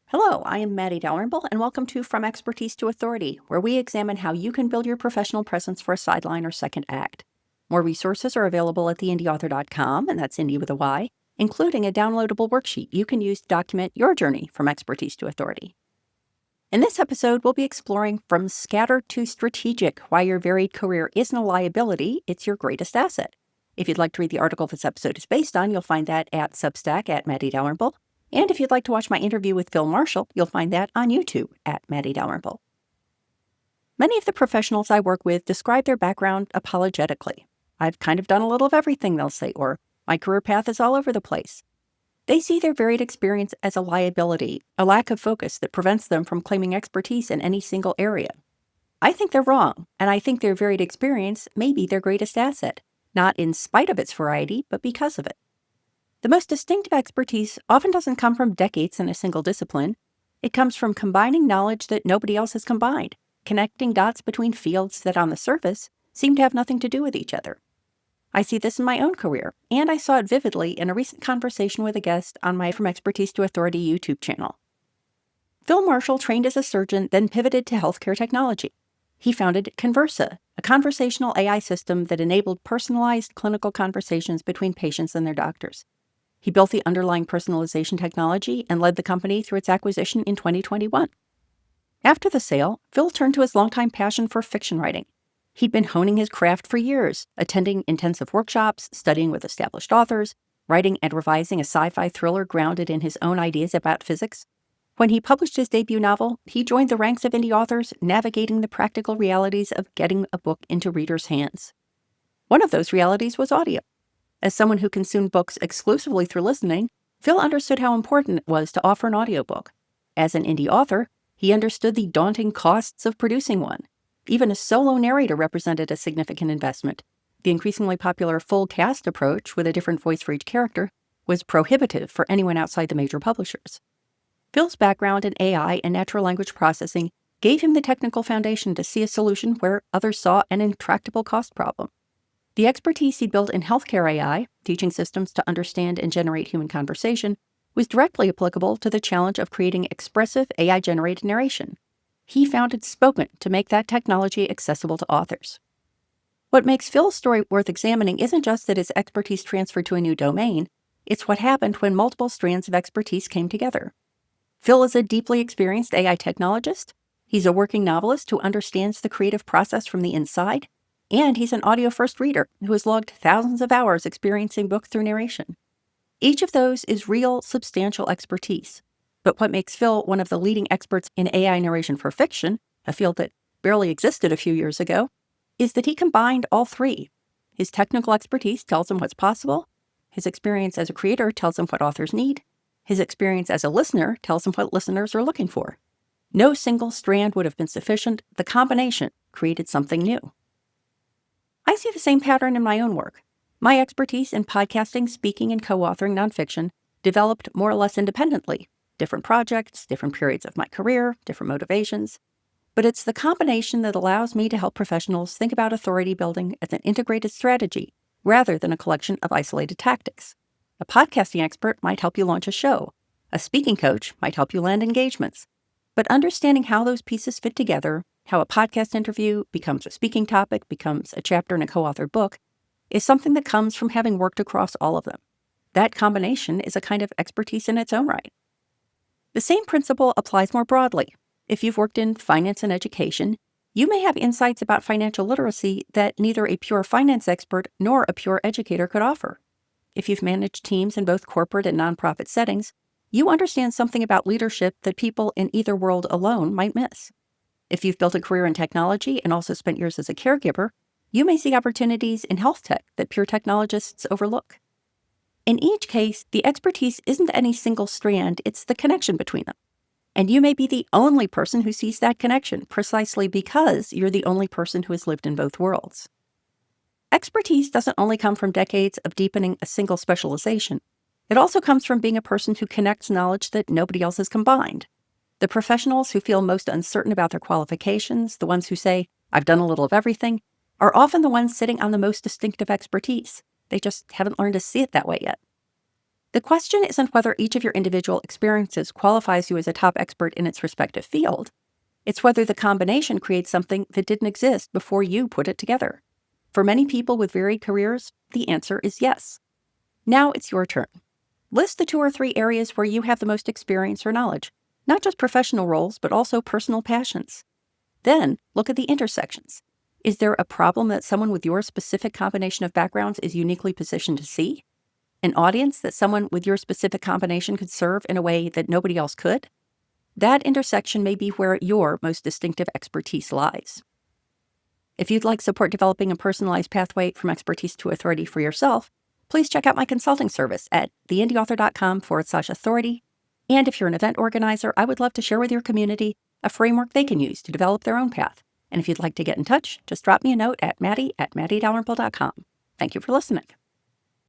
Hello, I am Maddie Dalrymple, and welcome to From Expertise to Authority, where we examine how you can build your professional presence for a sideline or second act. More resources are available at theindyauthor.com, and that's Indy with a Y, including a downloadable worksheet you can use to document your journey from expertise to authority. In this episode, we'll be exploring From Scattered to Strategic, why your varied career isn't a liability, it's your greatest asset. If you'd like to read the article this episode is based on, you'll find that at Substack at Maddie Dalrymple. And if you'd like to watch my interview with Phil Marshall, you'll find that on YouTube at Maddie Dalrymple. Many of the professionals I work with describe their background apologetically. I've kind of done a little of everything, they'll say, or my career path is all over the place. They see their varied experience as a liability, a lack of focus that prevents them from claiming expertise in any single area. I think they're wrong, and I think their varied experience may be their greatest asset, not in spite of its variety, but because of it. The most distinctive expertise often doesn't come from decades in a single discipline. It comes from combining knowledge that nobody else has combined, connecting dots between fields that on the surface seem to have nothing to do with each other. I see this in my own career, and I saw it vividly in a recent conversation with a guest on my From Expertise to Authority YouTube channel. Phil Marshall trained as a surgeon, then pivoted to healthcare technology. He founded Conversa, a conversational AI system that enabled personalized clinical conversations between patients and their doctors. He built the underlying personalization technology and led the company through its acquisition in 2021. After the sale, Phil turned to his longtime passion for fiction writing. He'd been honing his craft for years, attending intensive workshops, studying with established authors, writing and revising a sci-fi thriller grounded in his own ideas about physics. When he published his debut novel, he joined the ranks of indie authors, navigating the practical realities of getting a book into readers' hands. One of those realities was audio. As someone who consumed books exclusively through listening, Phil understood how important it was to offer an audiobook. As an indie author, he understood the daunting costs of producing one. Even a solo narrator represented a significant investment. The increasingly popular full cast approach, with a different voice for each character, was prohibitive for anyone outside the major publishers. Phil's background in AI and natural language processing gave him the technical foundation to see a solution where others saw an intractable cost problem. The expertise he built in healthcare AI, teaching systems to understand and generate human conversation, was directly applicable to the challenge of creating expressive AI-generated narration. He founded Spoken to make that technology accessible to authors. What makes Phil's story worth examining isn't just that his expertise transferred to a new domain, it's what happened when multiple strands of expertise came together. Phil is a deeply experienced AI technologist. He's a working novelist who understands the creative process from the inside. And he's an audio-first reader who has logged thousands of hours experiencing book through narration. Each of those is real, substantial expertise. But what makes Phil one of the leading experts in AI narration for fiction, a field that barely existed a few years ago, is that he combined all three. His technical expertise tells him what's possible. His experience as a creator tells him what authors need. His experience as a listener tells him what listeners are looking for. No single strand would have been sufficient. The combination created something new. I see the same pattern in my own work. My expertise in podcasting, speaking, and co-authoring nonfiction developed more or less independently. Different projects, different periods of my career, different motivations. But it's the combination that allows me to help professionals think about authority building as an integrated strategy rather than a collection of isolated tactics. A podcasting expert might help you launch a show. A speaking coach might help you land engagements. But understanding how those pieces fit together, how a podcast interview becomes a speaking topic, becomes a chapter in a co-authored book, is something that comes from having worked across all of them. That combination is a kind of expertise in its own right. The same principle applies more broadly. If you've worked in finance and education, you may have insights about financial literacy that neither a pure finance expert nor a pure educator could offer. If you've managed teams in both corporate and nonprofit settings, you understand something about leadership that people in either world alone might miss. If you've built a career in technology and also spent years as a caregiver, you may see opportunities in health tech that pure technologists overlook. In each case, the expertise isn't any single strand, it's the connection between them. And you may be the only person who sees that connection, precisely because you're the only person who has lived in both worlds. Expertise doesn't only come from decades of deepening a single specialization. It also comes from being a person who connects knowledge that nobody else has combined. The professionals who feel most uncertain about their qualifications, the ones who say, "I've done a little of everything," are often the ones sitting on the most distinctive expertise. They just haven't learned to see it that way yet. The question isn't whether each of your individual experiences qualifies you as a top expert in its respective field. It's whether the combination creates something that didn't exist before you put it together. For many people with varied careers, the answer is yes. Now it's your turn. List the 2 or 3 areas where you have the most experience or knowledge, not just professional roles, but also personal passions. Then look at the intersections. Is there a problem that someone with your specific combination of backgrounds is uniquely positioned to see? An audience that someone with your specific combination could serve in a way that nobody else could? That intersection may be where your most distinctive expertise lies. If you'd like support developing a personalized pathway from expertise to authority for yourself, please check out my consulting service at theindyauthor.com/authority. And if you're an event organizer, I would love to share with your community a framework they can use to develop their own path. And if you'd like to get in touch, just drop me a note at maddie@maddie.com. Thank you for listening.